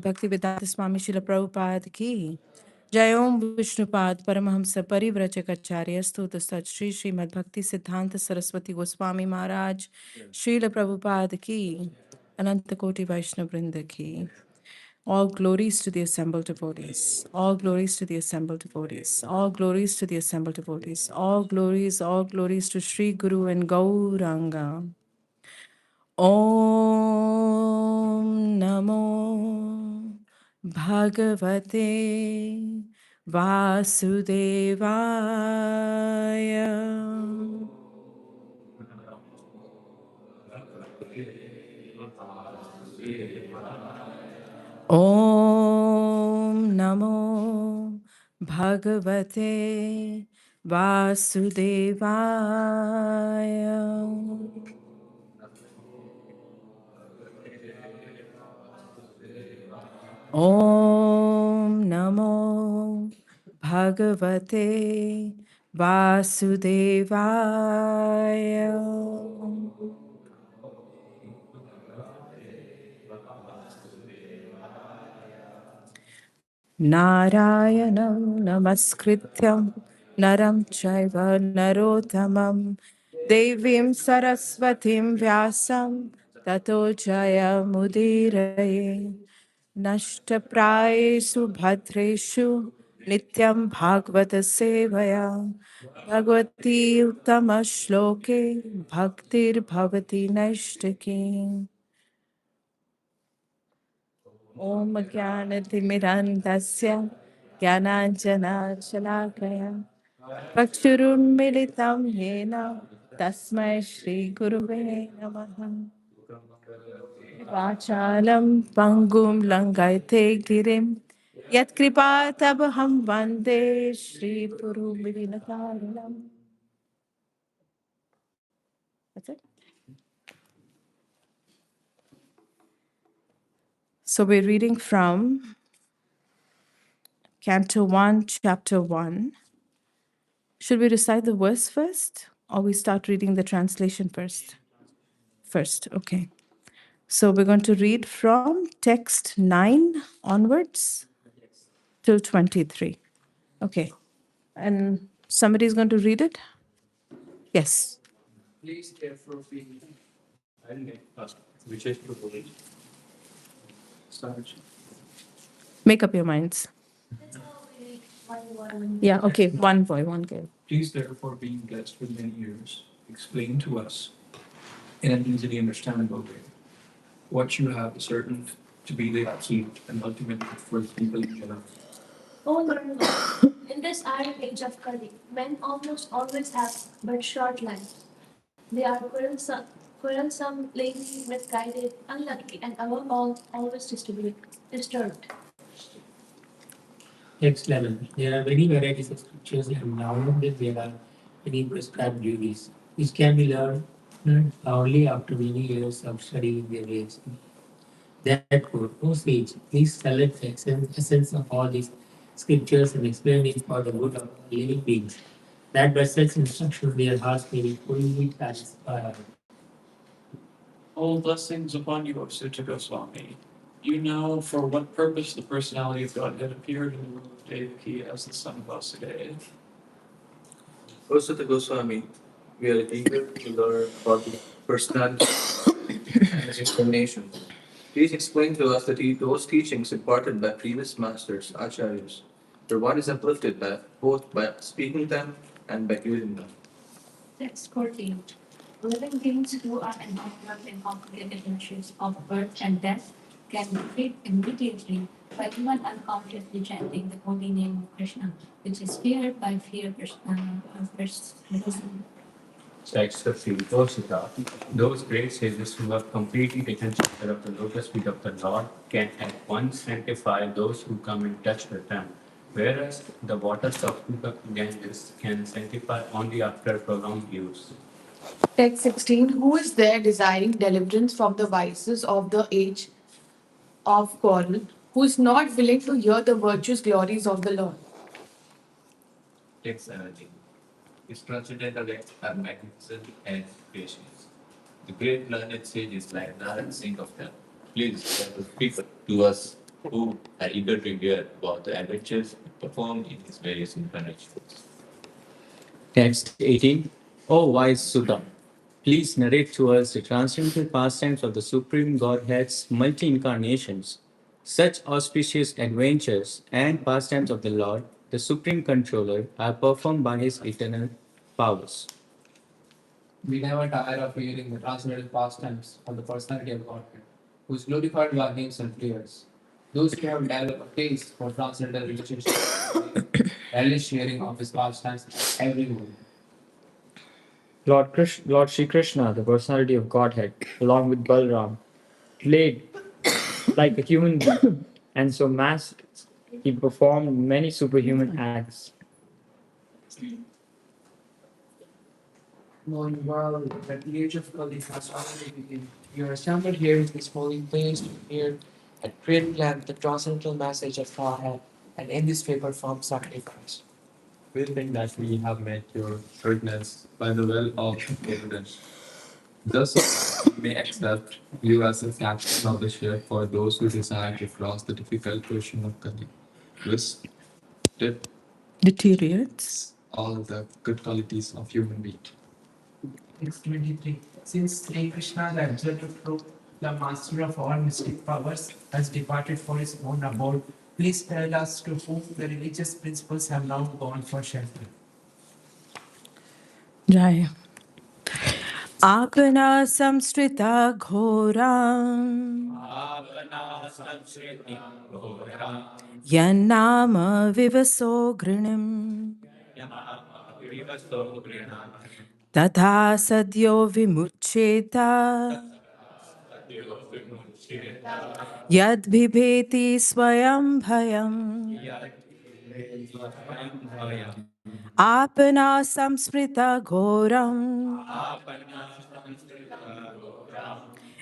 Bhaktivedanta Swami Srila Prabhupada ki. Jai Om Vishnupad Paramahamsa Parivrajacharya Stuta Sat Shri Srimad Bhakti Siddhanta Saraswati Goswami Maharaj Srila Prabhupada ki. Ananta Koti Vaishnava Vrinda ki. All glories to the assembled devotees. All glories to the assembled devotees. All glories to the assembled devotees. All glories to Sri Guru and Gauranga. Om Namo Bhagavate Vasudevaya. Om Namo Bhagavate Vasudevaya. Om Namo Bhagavate Vasudevaya. Narayanam Namaskrityam Naram Chaiva Narottamam Devim Saraswatim Vyasam Tato Jaya Mudiraye Nashtaprayesu Bhadreshu Nityam Bhagavata Sevaya Bhagavati Uttama Shloke Bhaktir Bhavati Nashtaki. Om Jnanatimirandasya Jnananjana Shalakaya Vakshurunmilitam Yena Tasmai Shri Guruve Namaha Vachalam Pangum Langaite Girim Yat Kripa Tabaham Vande Shri Puru Vinakaranam. That's it. So we're reading from Canto 1, Chapter 1. Should we recite the verse first or we start reading the translation first? First, okay. So we're going to read from text 9 onwards till 23. Okay. And somebody's going to read it? Yes. Please therefore be which is proposed. Sarge. Make up your minds. Yeah, okay. One boy, one girl. Please therefore, being blessed with many ears, explain to us in an easily understandable way what you have ascertained to be the absolute and ultimate good for the people in general. O Lord, in this arid age of Kali, men almost always have but short lives. They are quarrelsome, lazy, misguided, unlucky, and above all, always disturbed. Text 11. There are many varieties of scriptures, and nowadays there are many prescribed duties, which can be learned only after many years of studying their ways. Therefore, O sage, please select the essence of all these scriptures and explain it for the good of living beings, that by such instructions their hearts may be fully satisfied. All blessings upon you, O Suta Goswami. You know for what purpose the personality of Godhead appeared in the womb of Devaki as the son of Vasudeva. O Sutta Goswami, we are eager to learn about the personality and its explanation. Please explain to us those teachings imparted by previous masters, acharyas, where one is uplifted both by speaking them and by using them. Text 14. Living beings who are entangled in complicated issues of birth and death can be freed immediately by even unconsciously chanting the holy name of Krishna, which is feared by fear person. Text 15. O Sutta, those great sages who have completely taken shelter of the lotus feet of the Lord can at once sanctify those who come in touch with them, whereas the waters of Ganges can sanctify only after prolonged use. Text 16. Who is there desiring deliverance from the vices of the age of quarrel, who is not willing to hear the virtuous glories of the Lord? Text 17. His transcendental acts are magnificent and gracious. The great learned sages like Narad Singh of them. Please speak to us who are eager to hear about the adventures performed in his various incarnations. Text 18. O wise Sutta, please narrate to us the transcendental pastimes of the Supreme Godhead's multi incarnations. Such auspicious adventures and pastimes of the Lord, the Supreme Controller, are performed by his eternal powers. We never tire of hearing the transcendental pastimes of the personality of Godhead, who is glorified by hymns and prayers. Those who have developed a taste for transcendental relationships relish hearing of his pastimes every moment. Lord Sri Krishna, the personality of Godhead, along with Balram, played like a human being, and so masked, he performed many superhuman acts. Knowing well that the age of Kali has already begun, we are assembled here in this holy place to hear at great length the transcendental message of Godhead and in this way perform sacrifice. We think that we have met your greatness by the well of evidence. Thus, we may accept you as a captain of the ship for those who desire to cross the difficult ocean of Kali, which Deteriorates. all the good qualities of human being. Text 23. Since Sri Krishna, the absolute truth, the master of all mystic powers, has departed for his own abode, please tell us to whom the religious principles have now gone for shelter. Jai. Apana samstrita ghoram Yannama vivaso grinam Tatha sadyo vimuccheta Yad bibheti swayam bhayam Apana samsprita ghoram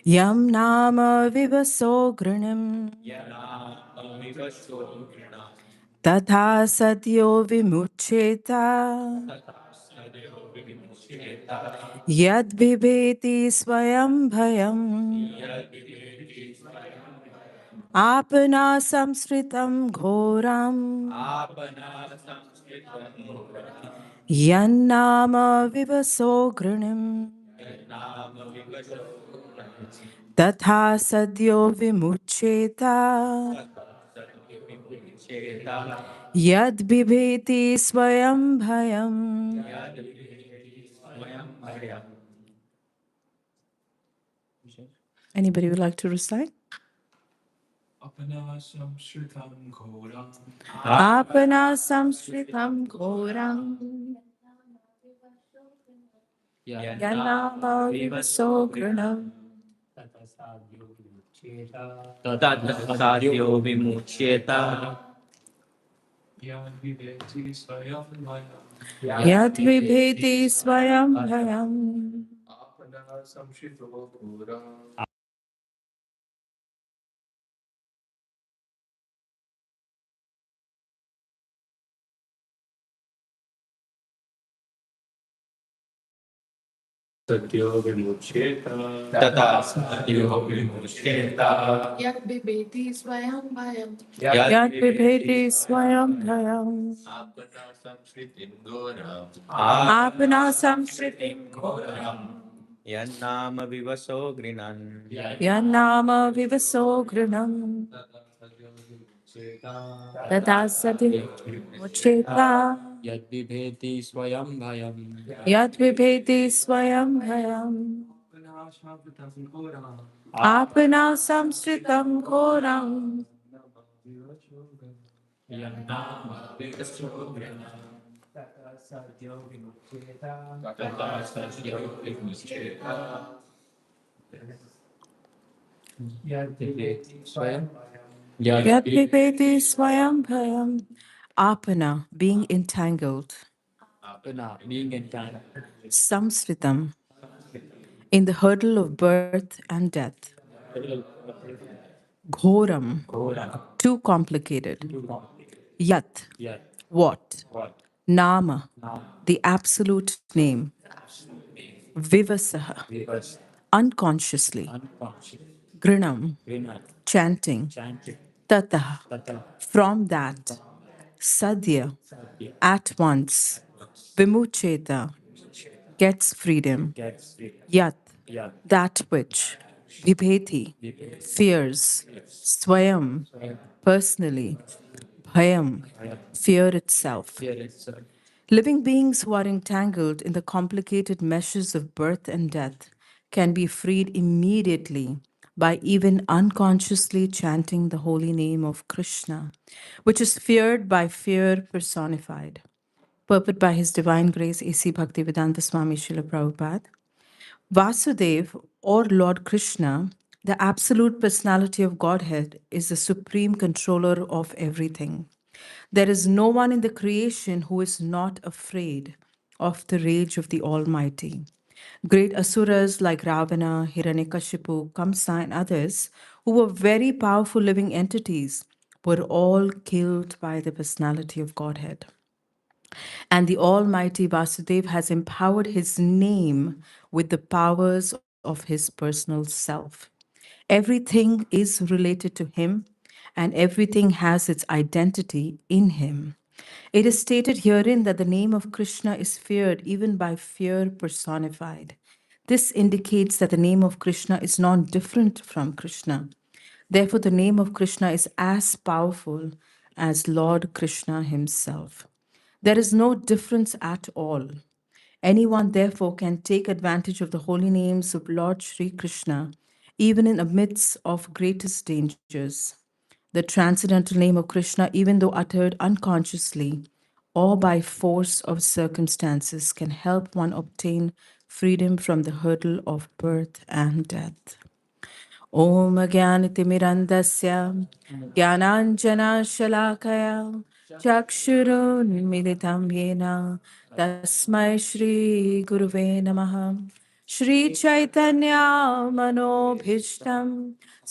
Yam nama vivaso grinam Tatha satyo vimuccheta Yad bibheti swayam bhayam Apana samsritam ghoram Yannama vivaso grinam Tatha sadyo vimuccheta Yad bibheti swayam bhayam. Anybody would like to recite? Apana samshritam ghoram Apana samsritam ghoram Yanama vivaso grinam Tadyo vimuchyeta Yadviveti swayam vayam Yad vibheti swayam bhayam. Apana samshrito ghoram Tadyo vimuchyeta Tata sadyo vimuchyeta Yad bibeti swayam bhayam. Yad vibheti swayam bhayam. Apana samshritim goram Apana samsritim ghoram Yannama vivaso grinan Yanama vivaso grinam Tadasati mucheta Yadvibheti swayam bhayam. Yad vibheti swayam bhayam Apana samshritam ghoram Apana samsritam ghoram Tata sadyo vimuchyeta Tata sadyo vimuchyeta Yadviveti swayam vayam Yad vibheti swayam bhayam Apana, being entangled. Apana, being entangled. Samsritam, in the hurdle of birth and death. Ghoram, too complicated. Yat, what? Nama, the absolute name. Vivasaha, unconsciously. Grinam, chanting. Tatah. Tata. From that, Sadhya, at once, Vimucheta, gets freedom. Gets it. Yat, Yeah. that which, Vibheti, fears, Swayam, personally, Bhayam, fear itself. Fear itself. Living beings who are entangled in the complicated meshes of birth and death can be freed immediately by even unconsciously chanting the holy name of Krishna, which is feared by fear personified. Purport by His Divine Grace A.C. Bhaktivedanta Swami Srila Prabhupada. Vasudev, or Lord Krishna, the absolute personality of Godhead, is the supreme controller of everything. There is no one in the creation who is not afraid of the rage of the Almighty. Great asuras like Ravana, Hiranyakashipu, Kamsa, and others, who were very powerful living entities, were all killed by the personality of Godhead. And the Almighty Vasudev has empowered his name with the powers of his personal self. Everything is related to him, and everything has its identity in him. It is stated herein that the name of Krishna is feared even by fear personified. This indicates that the name of Krishna is not different from Krishna. Therefore, the name of Krishna is as powerful as Lord Krishna himself. There is no difference at all. Anyone, therefore, can take advantage of the holy names of Lord Sri Krishna, even in the midst of greatest dangers. The transcendental name of Krishna, even though uttered unconsciously or by force of circumstances, can help one obtain freedom from the hurdle of birth and death. ॐ ज्ञानतिमिरन्दस्य ज्ञानाञ्जनशलाकया चक्षुरुन्मिलितं येन तस्मै श्रीगुरुवे नमः श्रीचैतन्यमनोभीष्टं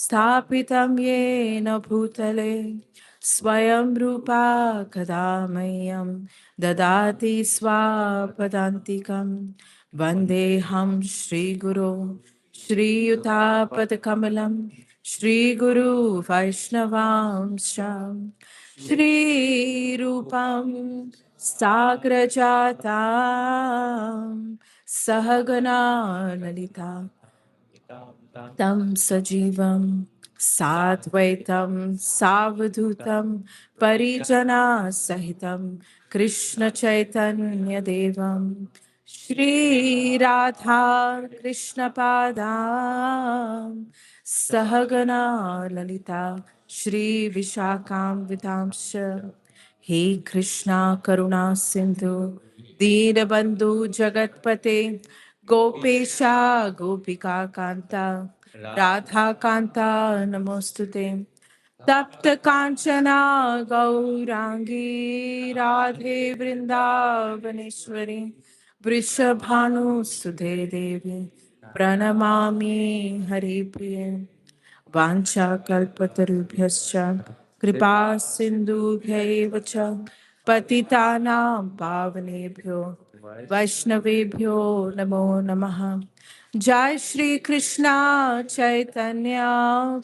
स्थापितं येन भूतले स्वयं रूपा कदा मह्यं ददाति स्वापदान्तिकं वन्देऽहं श्रीगुरो श्रीयुतापदकमलं श्रीगुरु वैष्णवांश्च श्रीरूपं साग्रजातां सहगना ललिता तं सजीवं साद्वैतं सावधूतं परिजनासहितं कृष्णचैतन्यदेवं श्रीराधा कृष्णपादां सहगना ललिता श्रीविशाखान्वितांश्च हे कृष्णा करुणा सिंधु दीनबंधु जगतपते गोपेशा गोपिका कांता राधा कांता नमोस्तुते तप्त कांचना गौरांगी राधे वृंदावनेश्वरी वृषभानुसुते देवी प्रणमामि हरिप्रिये वाञ्छाकल्पतरुभ्यश्च कृपा सिन्धुभ्यैव च पतितानां पावनेभ्यो वैष्णवेभ्यो नमो नमः जय श्री कृष्णा चैतन्य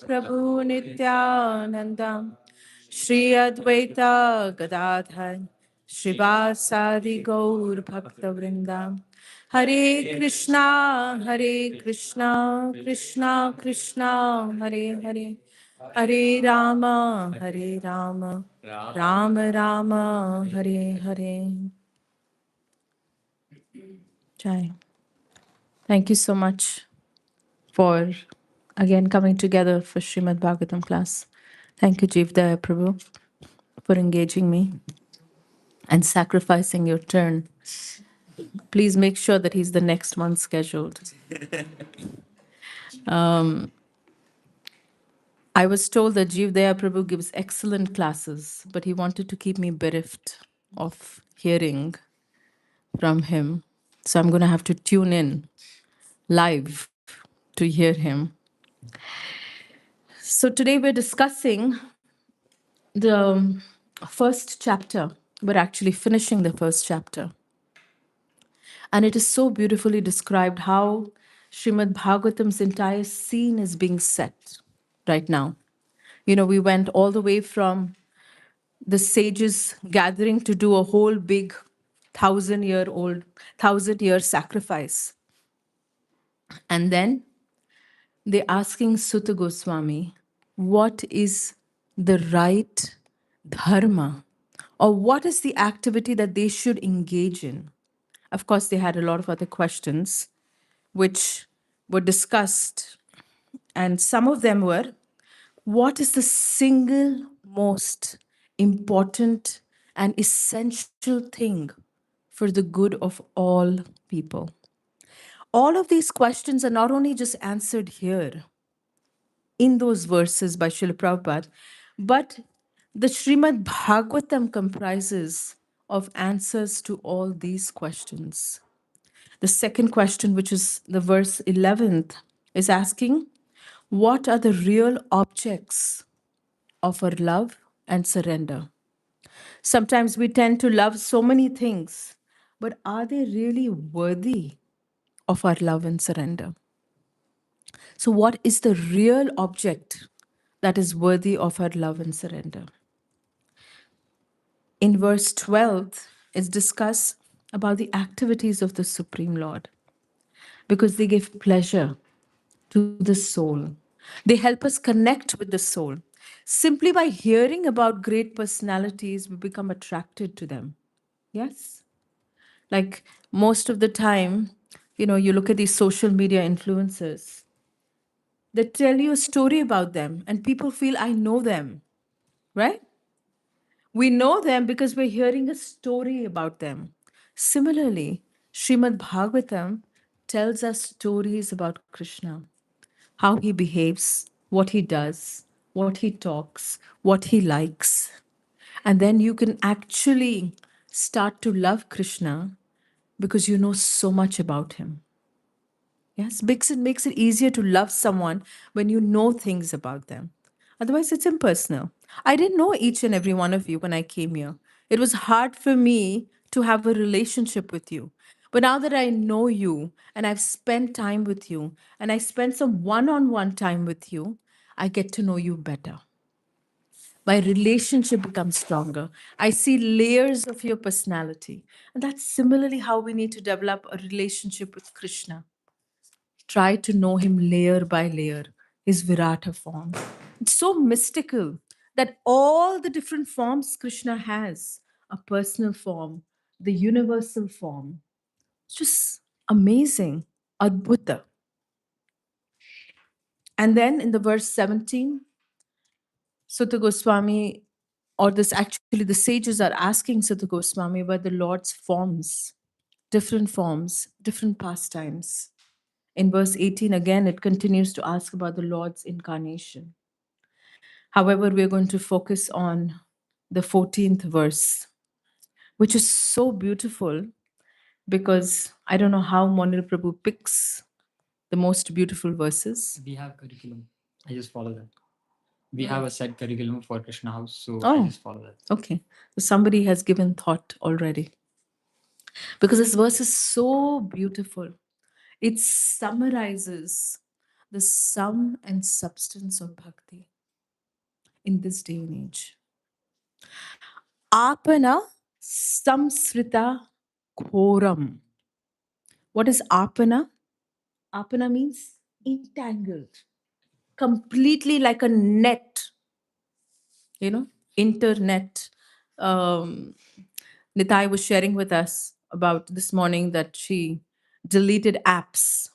प्रभु नित्यानंद श्री अद्वैता गदाधर श्रीवासादि गौर भक्तवृंदा हरे Krishna Krishna Krishna Hare Hare Hare Ram Ram Ram Hare Hare Jai. Thank you so much for again coming together for Srimad Bhagavatam class. Thank you, Jivdaya Prabhu, for engaging me and sacrificing your turn. Please make sure that he's the next one scheduled. I was told that Jivdaya Prabhu gives excellent classes, but he wanted to keep me bereft of hearing from him. So I'm going to have to tune in live to hear him. So today we're discussing the first chapter. We're actually finishing the first chapter. And it is so beautifully described how Srimad Bhagavatam's entire scene is being set right now. We went all the way from the sages gathering to do a whole big 1,000-year sacrifice. And then they're asking Sutta Goswami, what is the right dharma? Or what is the activity that they should engage in? Of course, they had a lot of other questions which were discussed, and some of them were, what is the single most important and essential thing for the good of all people? All of these questions are not only just answered here in those verses by Srila Prabhupada, but the Srimad Bhagavatam comprises of answers to all these questions. The second question, which is the verse 11th, is asking, what are the real objects of our love and surrender? Sometimes we tend to love so many things, but are they really worthy of our love and surrender? So, what is the real object that is worthy of our love and surrender? In verse 12, it's discussed about the activities of the Supreme Lord because they give pleasure to the soul. They help us connect with the soul. Simply by hearing about great personalities, we become attracted to them. Yes? Like most of the time, you look at these social media influencers, they tell you a story about them, and people feel, I know them, right? We know them because we're hearing a story about them. Similarly, Srimad Bhagavatam tells us stories about Krishna, how he behaves, what he does, what he talks, what he likes. And then you can actually start to love Krishna because you know so much about him. Yes, because it makes it easier to love someone when you know things about them. Otherwise, it's impersonal. I didn't know each and every one of you when I came here. It was hard for me to have a relationship with you. But now that I know you and I've spent time with you and I spent some one on one time with you, I get to know you better. My relationship becomes stronger. I see layers of your personality. And that's similarly how we need to develop a relationship with Krishna. Try to know him layer by layer, his Virata form. It's so mystical that all the different forms Krishna has, a personal form, the universal form. It's just amazing, Adbhuta. And then in the verse 17, Sutta Goswami, or this actually, the sages are asking Sutta Goswami about the Lord's forms, different pastimes. In verse 18, again, it continues to ask about the Lord's incarnation. However, we're going to focus on the 14th verse, which is so beautiful because I don't know how Monil Prabhu picks the most beautiful verses. We have curriculum. I just follow that. We have a set curriculum for Krishna House, so I Oh, just follow that. okay. So somebody has given thought already. Because this verse is so beautiful. It summarizes the sum and substance of bhakti in this day and age. Apana samsrita ghoram. What is apana? Apana means entangled, completely like a net, internet. Um, Nitai was sharing with us about this morning that she deleted apps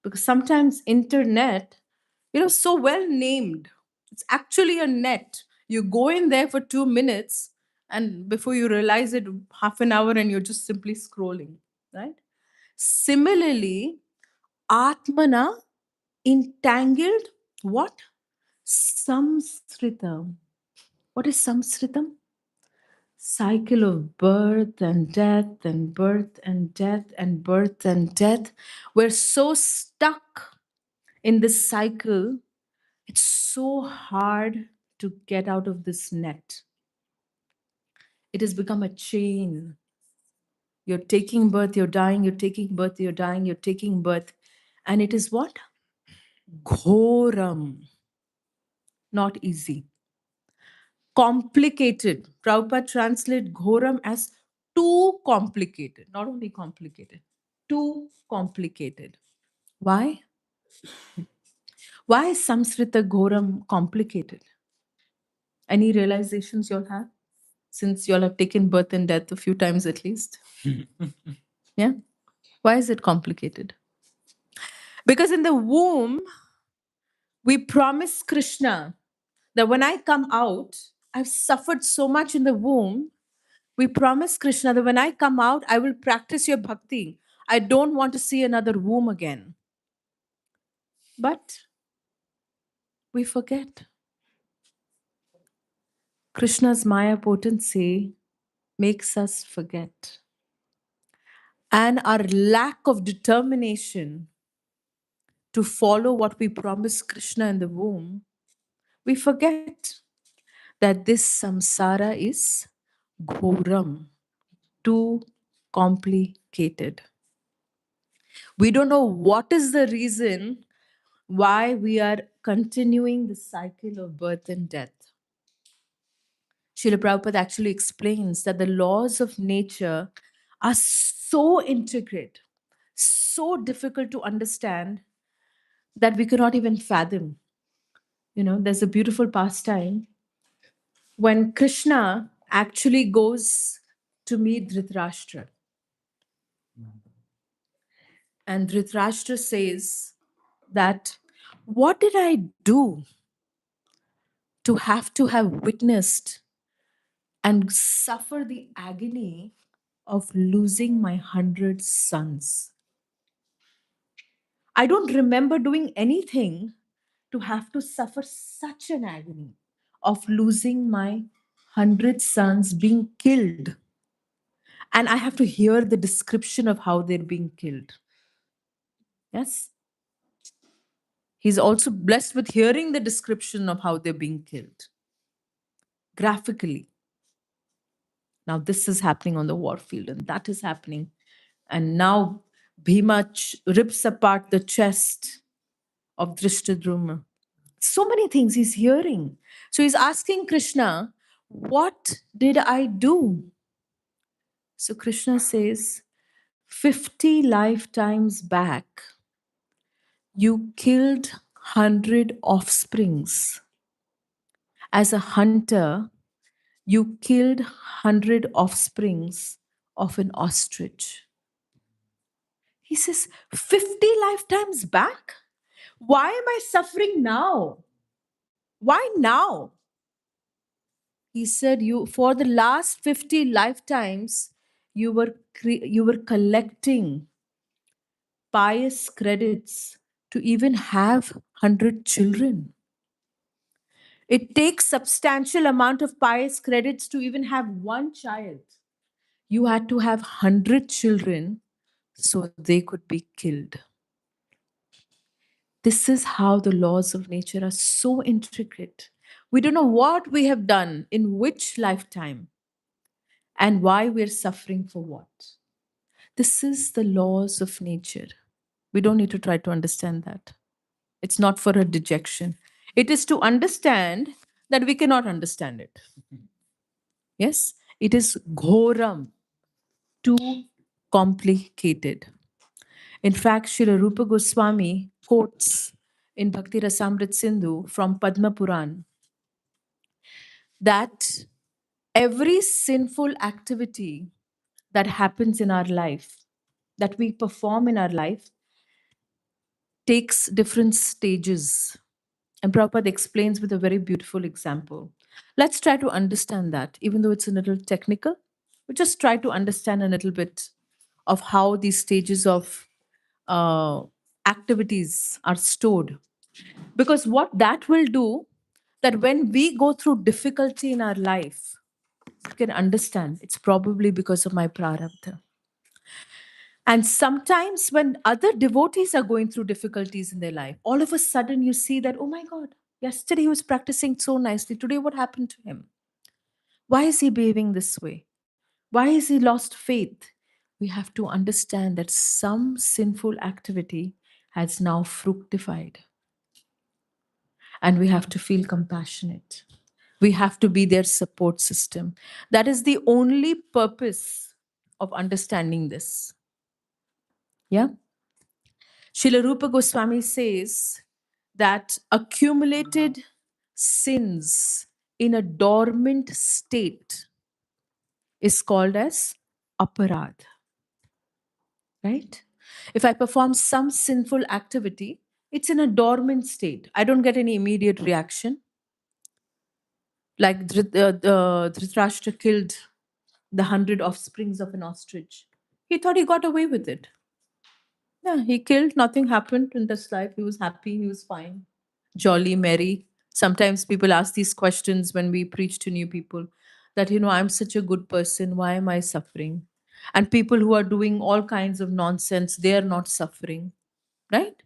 because sometimes internet, so well named. It's actually a net. You go in there for 2 minutes, and before you realize it, half an hour, and you're just simply scrolling, right? Similarly, Atmana, entangled, what? Samsritam. What is samsritam? Cycle of birth and death and birth and death and birth and death. We're so stuck in this cycle. It's so hard to get out of this net. It has become a chain. You're taking birth, you're dying, you're taking birth, you're dying, you're taking birth. And it is what? Ghoram. Not easy. complicated. Prabhupada translate ghoram as too complicated, not only complicated, too complicated. Why? Why is Samskrita ghoram complicated? Any realizations you'll have since you'll have taken birth and death a few times at least? Yeah? Why is it complicated? Because in the womb, we promise Krishna that when I come out, I've suffered so much in the womb. We promise Krishna that when I come out, I will practice your bhakti. I don't want to see another womb again. But we forget. Krishna's Maya potency makes us forget. And our lack of determination to follow what we promise Krishna in the womb, we forget that this samsara is ghoram, too complicated. We don't know what is the reason why we are continuing the cycle of birth and death. Srila Prabhupada actually explains that the laws of nature are so intricate, so difficult to understand that we cannot even fathom. You know, there's a beautiful pastime when Krishna actually goes to meet Dhritarashtra. And Dhritarashtra says that, what did I do to have witnessed and suffer the agony of losing my 100 sons? I don't remember doing anything to have to suffer such an agony of losing my 100 sons being killed. And I have to hear the description of how they're being killed. Yes? He's also blessed with hearing the description of how they're being killed graphically. Now, this is happening on the war field, and that is happening. And now Bhima rips apart the chest of Drishtadyumna. So many things he's hearing. So he's asking Krishna, what did I do? So Krishna says, 50 lifetimes back, you killed 100 offsprings. As a hunter, you killed 100 offsprings of an ostrich. He says, 50 lifetimes back? Why am I suffering now? Why now? He said, you for the last 50 lifetimes, you were collecting pious credits to even have 100 children. It takes substantial amount of pious credits to even have one child. You had to have 100 children so they could be killed. This is how the laws of nature are so intricate. We don't know what we have done in which lifetime and why we're suffering for what. This is the laws of nature. We don't need to try to understand that. It's not for a dejection. It is to understand that we cannot understand it. Yes? It is ghoram, too complicated. In fact, Srila Rupa Goswami quotes in Bhakti Rasamrit Sindhu from Padma Puran that every sinful activity that happens in our life, that we perform in our life, takes different stages. And Prabhupada explains with a very beautiful example. Let's try to understand that, even though it's a little technical. We just try to understand a little bit of how these stages of activities are stored. Because what that will do, that when we go through difficulty in our life, you can understand it's probably because of my prarabdha. And sometimes when other devotees are going through difficulties in their life, all of a sudden you see that, oh my God, yesterday he was practicing so nicely. Today, what happened to him? Why is he behaving this way? Why has he lost faith? We have to understand that some sinful activity has now fructified. And we have to feel compassionate. We have to be their support system. That is the only purpose of understanding this. Yeah. Srila Rupa Goswami says that accumulated sins in a dormant state is called as aparad, right? If I perform some sinful activity, it's in a dormant state. I don't get any immediate reaction. Like Dhritarashtra killed the 100 offsprings of an ostrich. He thought he got away with it. Yeah, he killed, nothing happened in this life. He was happy, he was fine, jolly, merry. Sometimes people ask these questions when we preach to new people that, I'm such a good person, why am I suffering? And people who are doing all kinds of nonsense, they are not suffering, right?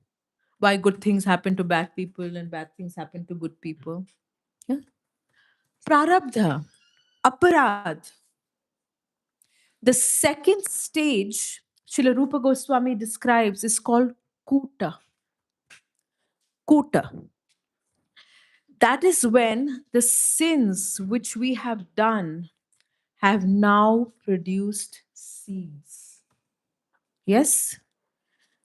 Why good things happen to bad people and bad things happen to good people? Yeah. Prarabdha, aparad. The second stage Srila Rupa Goswami describes is called kuta. Kuta. That is when the sins which we have done have now produced seeds. Yes?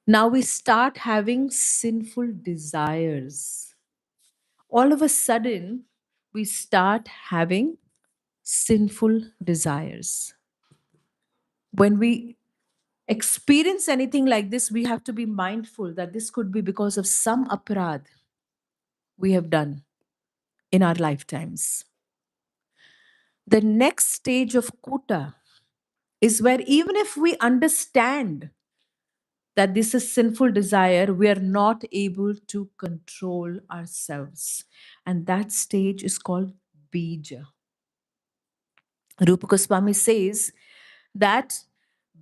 Now we start having sinful desires. All of a sudden, we start having sinful desires. When we experience anything like this, we have to be mindful that this could be because of some aparad we have done in our lifetimes. The next stage of kuta is where even if we understand that this is sinful desire, we are not able to control ourselves. And that stage is called bija. Rupa Goswami says that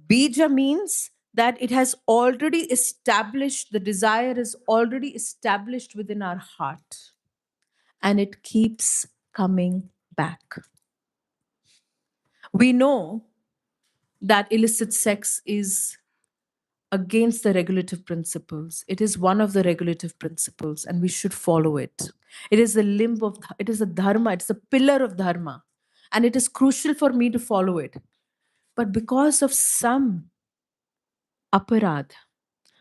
bija means that it has already established, the desire is already established within our heart, and it keeps coming back. We know that illicit sex is against the regulative principles. It is one of the regulative principles, and we should follow it. It is the limb of, it is a dharma, it's a pillar of dharma, and it is crucial for me to follow it. But because of some aparad,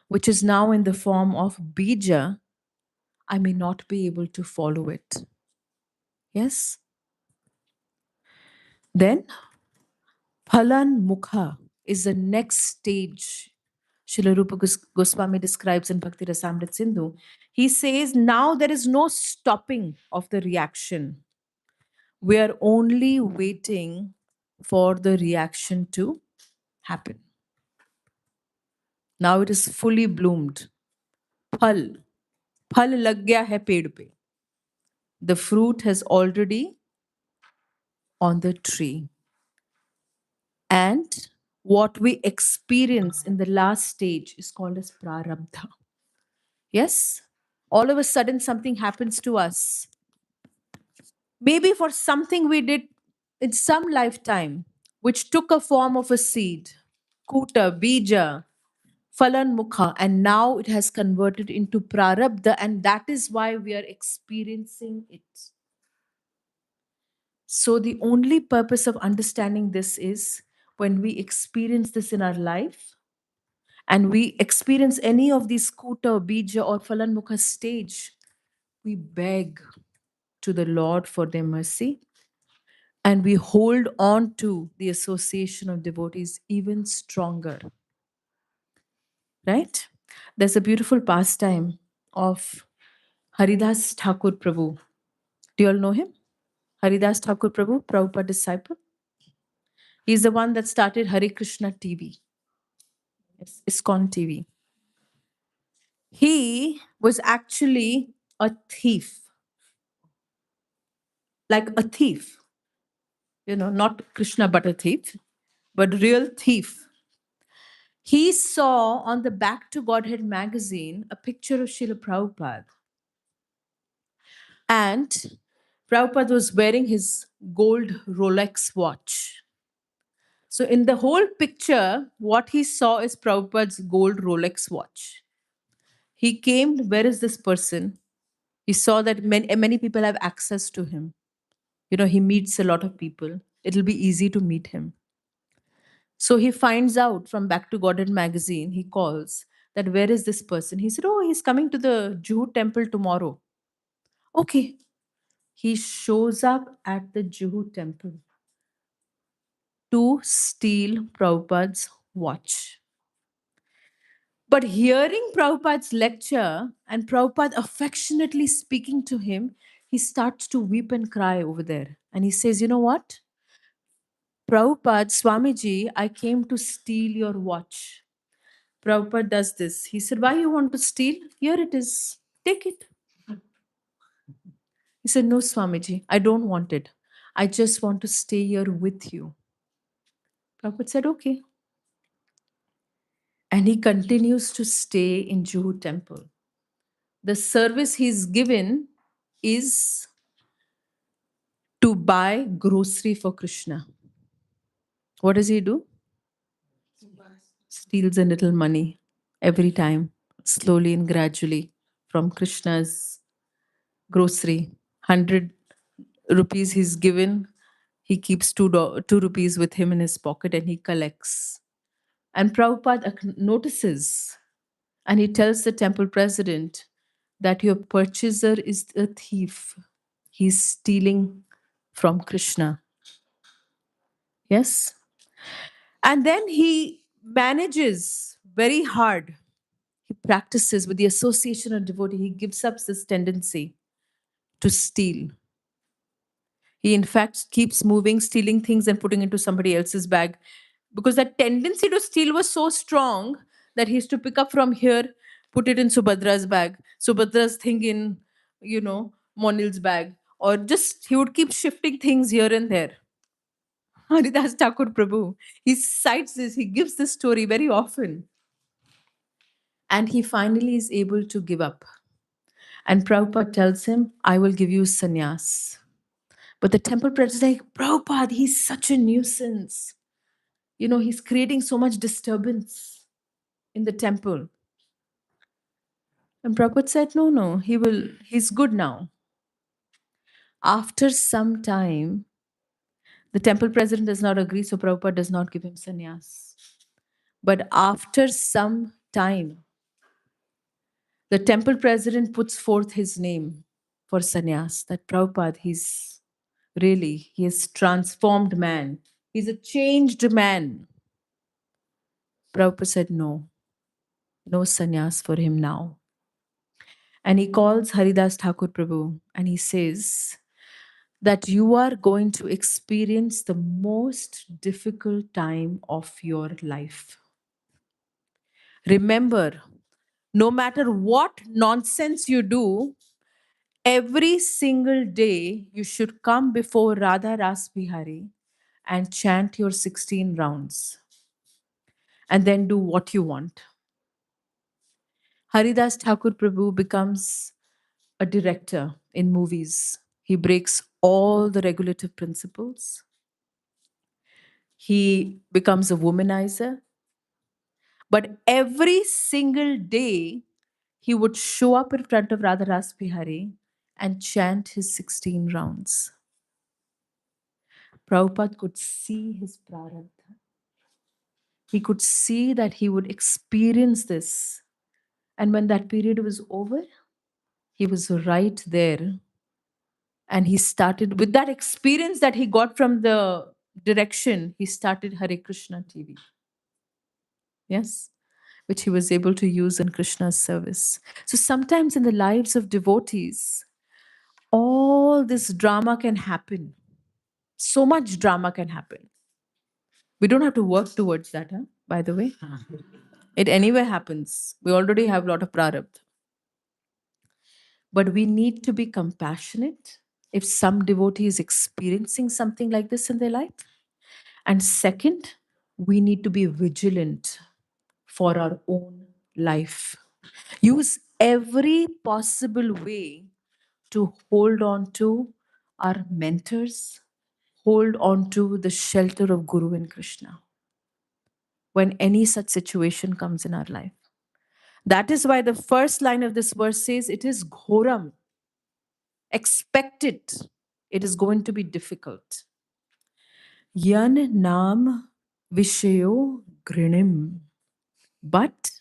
which is now in the form of bija, I may not be able to follow it. Yes? Then Phalan Mukha is the next stage Srila Rupa Goswami describes in Bhakti Rasamrit Sindhu. He says, now there is no stopping of the reaction. We are only waiting for the reaction to happen. Now it is fully bloomed. Phal. Phal lag gaya hai ped pe. The fruit has already on the tree. And what we experience in the last stage is called as prarabdha. Yes? All of a sudden, something happens to us. Maybe for something we did in some lifetime, which took a form of a seed, kuta, bija, falan mukha, and now it has converted into prarabdha, and that is why we are experiencing it. So, the only purpose of understanding this is when we experience this in our life and we experience any of these kuta, bija, or falan mukha stage, we beg to the Lord for their mercy and we hold on to the association of devotees even stronger. Right? There's a beautiful pastime of Haridas Thakur Prabhu. Do you all know him? Haridas Thakur Prabhu, Prabhupada disciple. He's the one that started Hare Krishna TV. Yes, ISKCON TV. He was actually a thief. Like a thief. Not Krishna but a thief, but real thief. He saw on the Back to Godhead magazine a picture of Srila Prabhupada. And Prabhupada was wearing his gold Rolex watch. So, in the whole picture, what he saw is Prabhupada's gold Rolex watch. He came, where is this person? He saw that many people have access to him. He meets a lot of people. It'll be easy to meet him. So he finds out from Back to Godhead magazine, he calls that where is this person? He said, oh, he's coming to the Juhu temple tomorrow. Okay. He shows up at the Juhu temple to steal Prabhupada's watch. But hearing Prabhupada's lecture and Prabhupada affectionately speaking to him, he starts to weep and cry over there. And he says, you know what? Prabhupada, Swamiji, I came to steal your watch. Prabhupada does this. He said, why you want to steal? Here it is. Take it. He said, no, Swamiji, I don't want it. I just want to stay here with you. Prabhupada said, okay. And he continues to stay in Juhu temple. The service he's given is to buy grocery for Krishna. What does he do? Steals a little money every time, slowly and gradually, from Krishna's grocery. 100 rupees he's given, he keeps 2 rupees with him in his pocket and he collects. And Prabhupada notices and he tells the temple president that your purchaser is a thief. He's stealing from Krishna. Yes? And then he manages very hard. He practices with the association of devotee. He gives up this tendency to steal. He, in fact, keeps moving, stealing things and putting into somebody else's bag because that tendency to steal was so strong that he used to pick up from here, put it in Subhadra's bag, Subhadra's thing in, Monil's bag, or just he would keep shifting things here and there. Haridas Thakur Prabhu, he cites this, he gives this story very often. And he finally is able to give up. And Prabhupada tells him, I will give you sannyas. But the temple president is like, Prabhupada, he's such a nuisance. He's creating so much disturbance in the temple. And Prabhupada said, no, he's good now. After some time, the temple president does not agree, so Prabhupada does not give him sannyas. But after some time, the temple president puts forth his name for sannyas, that Prabhupada, he is transformed man. He's a changed man. Prabhupada said, no sannyas for him now. And he calls Haridas Thakur Prabhu and he says that you are going to experience the most difficult time of your life. Remember, no matter what nonsense you do, every single day you should come before Radha Ras Bihari and chant your 16 rounds and then do what you want. Haridas Thakur Prabhu becomes a director in movies. He breaks all the regulative principles. He becomes a womanizer. But every single day, he would show up in front of Radha Ras Bihari and chant his 16 rounds. Prabhupada could see his prarabdha. He could see that he would experience this. And when that period was over, he was right there. And he started, with that experience that he got from the direction, he started Hare Krishna TV. Yes? Which he was able to use in Krishna's service. So sometimes in the lives of devotees, all this drama can happen. So much drama can happen. We don't have to work towards that, by the way. It anyway happens. We already have a lot of prarabdha. But we need to be compassionate if some devotee is experiencing something like this in their life. And second, we need to be vigilant for our own life. Use every possible way to hold on to our mentors, hold on to the shelter of Guru and Krishna when any such situation comes in our life. That is why the first line of this verse says, it is ghoram. Expect it. it is going to be difficult. Yan nam vishayo grinim. But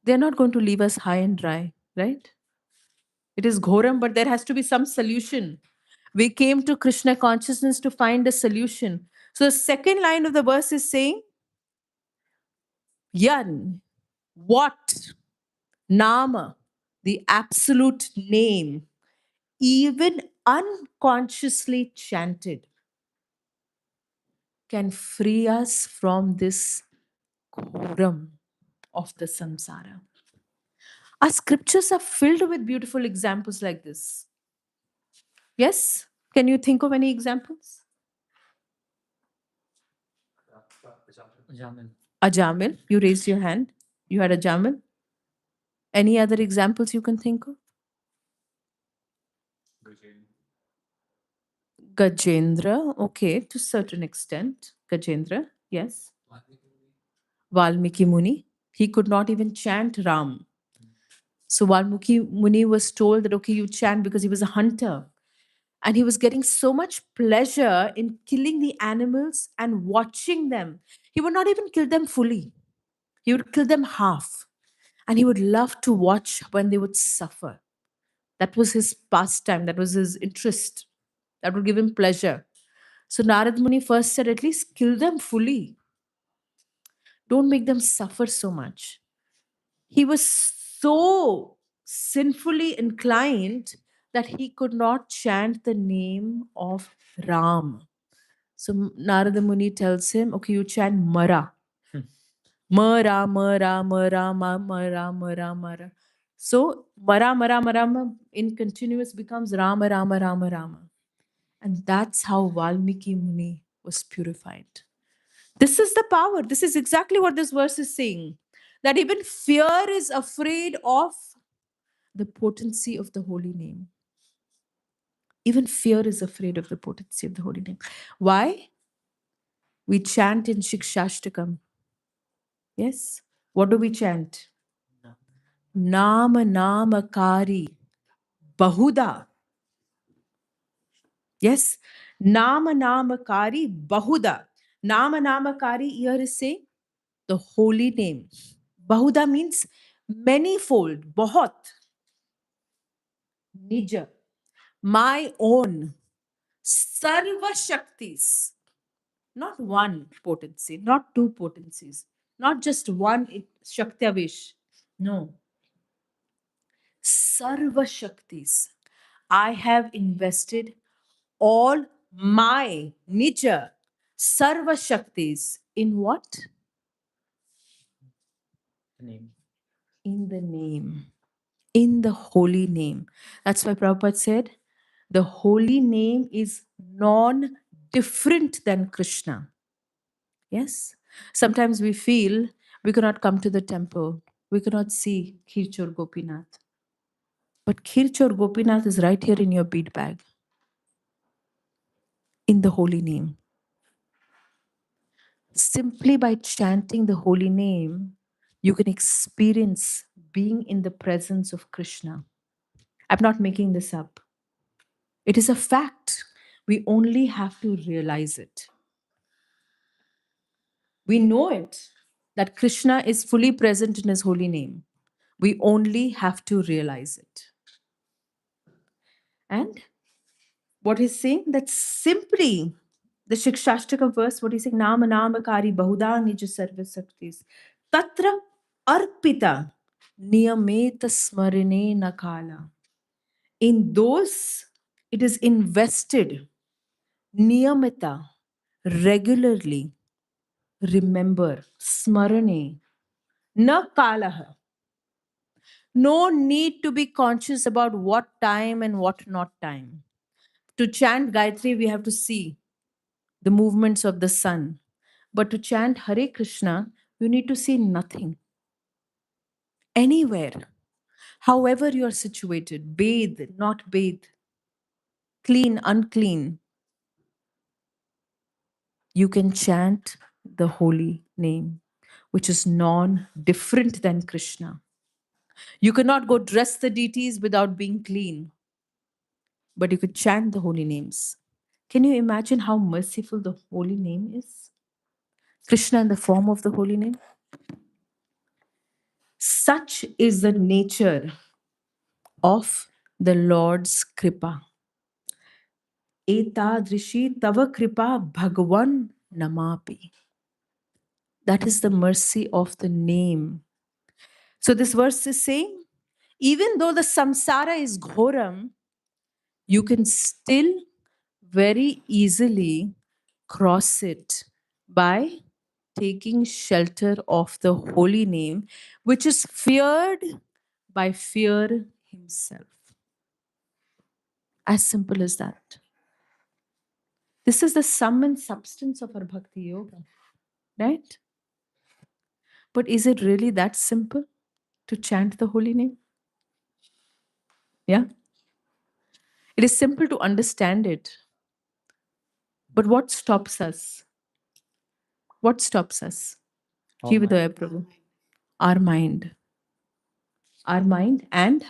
they're not going to leave us high and dry, right? It is ghoram, but there has to be some solution. We came to Krishna consciousness to find a solution. So the second line of the verse is saying, Yan, what? Nama, the absolute name, even unconsciously chanted, can free us from this ghoram of the samsara. Our scriptures are filled with beautiful examples like this. Yes? Can you think of any examples? Jamin. Ajamil, you raised your hand. You had a Jamil. Any other examples you can think of? Gajendra, okay, to a certain extent. Gajendra, yes. Valmiki Muni, he could not even chant Ram. So Valmiki Muni was told that, okay, you chant because he was a hunter. And he was getting so much pleasure in killing the animals and watching them. He would not even kill them fully, he would kill them half. And he would love to watch when they would suffer. That was his pastime, that was his interest. That would give him pleasure. So Narad Muni first said, at least kill them fully. Don't make them suffer so much. He was so sinfully inclined that he could not chant the name of Ram. So Narada Muni tells him, okay, you chant Mara. Mara, Mara, Mara, Mara, Mara, Mara. So Mara, Mara, Mara in continuous becomes Rama, Rama, Rama, Rama. And that's how Valmiki Muni was purified. This is the power. This is exactly what this verse is saying. That even fear is afraid of the potency of the holy name. Even fear is afraid of the potency of the holy name. Why? We chant in Shikshashtakam. Yes? What do we chant? Nama Namakari Bahuda. Yes? Nama Namakari Bahuda. Nama Namakari here is saying the holy name. Bahuda means manifold, bahut. Nija, my own. Sarva Shaktis. Not one potency, not two potencies, not just one Shaktiavish. No. Sarva Shaktis. I have invested all my Nija Sarva Shaktis in what? Name. In the name. In the holy name. That's why Prabhupada said the holy name is non different than Krishna. Yes? Sometimes we feel we cannot come to the temple, we cannot see Khirchor Gopinath. But Khirchor Gopinath is right here in your bead bag, in the holy name. Simply by chanting the holy name, you can experience being in the presence of Krishna. I'm not making this up. It is a fact. We only have to realize it. We know it, that Krishna is fully present in his holy name. We only have to realize it. And what he's saying, that simply the Shikshashtaka verse, what he's saying, Nama Namakari Bahuda Nija Sarva Saktis. Tatra Arpita Niyameta Smarine Nakala. In those, it is invested, Niyamita, regularly, remember, Smarane, Na Kalaha. No need to be conscious about what time and what not time. To chant Gayatri, we have to see the movements of the sun. But to chant Hare Krishna, you need to see nothing. Anywhere, however you are situated, bathe, not bathe, clean, unclean, you can chant the holy name, which is non different than Krishna. You cannot go dress the deities without being clean. but you could chant the holy names. Can you imagine how merciful the holy name is? Krishna in the form of the holy name. Such is the nature of the Lord's kripa. Etadrishi tava kripa bhagavan namapi. That is the mercy of the name. So this verse is saying, even though the samsara is ghoram, you can still very easily cross it by taking shelter of the holy name, which is feared by fear himself. As simple as that. This is the sum and substance of our bhakti yoga, right? But is it really that simple to chant the holy name? Yeah. It is simple to understand it. But what stops us? What stops us? Jividaya Prabhu. Our mind. Our mind. And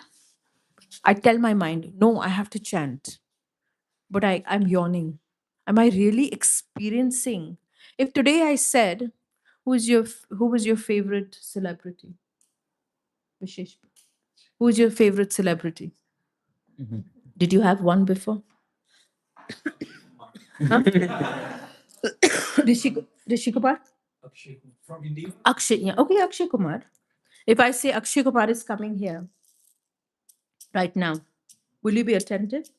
I tell my mind, no, I have to chant. But I'm yawning. Am I really experiencing? If today I said, who was your favorite celebrity? Vishesh. Who is your favorite celebrity? Did you have one before? Huh? Rishi Kumar? Akshay from India. Akshay, yeah. Okay, Akshay Kumar. If I say Akshay Kumar is coming here right now, will you be attentive?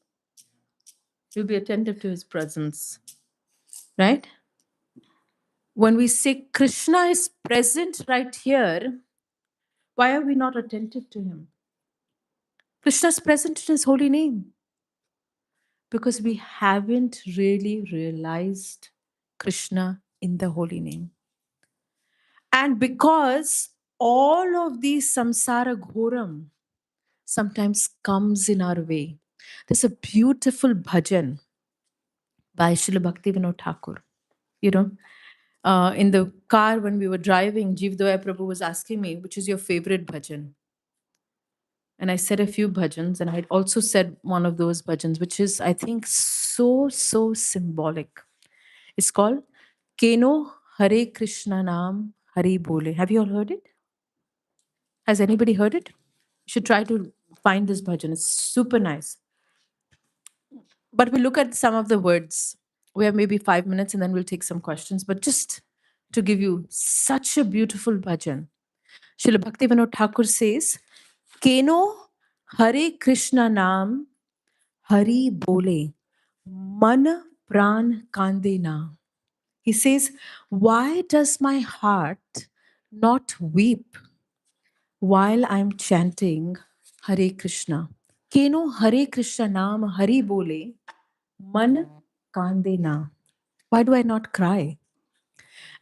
You'll be attentive to his presence, right? When we say Krishna is present right here, why are we not attentive to him? Krishna is present in his holy name because we haven't really realized Krishna in the holy name. And because all of these samsara ghoram sometimes comes in our way. There's a beautiful bhajan by Srila Bhaktivinoda Thakur. You know, in the car when we were driving, Jivdoya Prabhu was asking me, which is your favorite bhajan? And I said a few bhajans, and I also said one of those bhajans, which is, I think, so symbolic. It's called Keno Hare Krishna Nam Hari Bole. Have you all heard it? Has anybody heard it? You should try to find this bhajan. It's super nice. But we'll look at some of the words. We have maybe 5 minutes and then we'll take some questions. But just to give you such a beautiful bhajan, Srila Bhaktivinoda Thakur says, Keno Hare Krishna Nam Hari Bole Man Pran Kandena. He says, why does my heart not weep while I'm chanting Hare Krishna? Keno Hare Krishna Nam Hari Bole Man Kandena. Why do I not cry?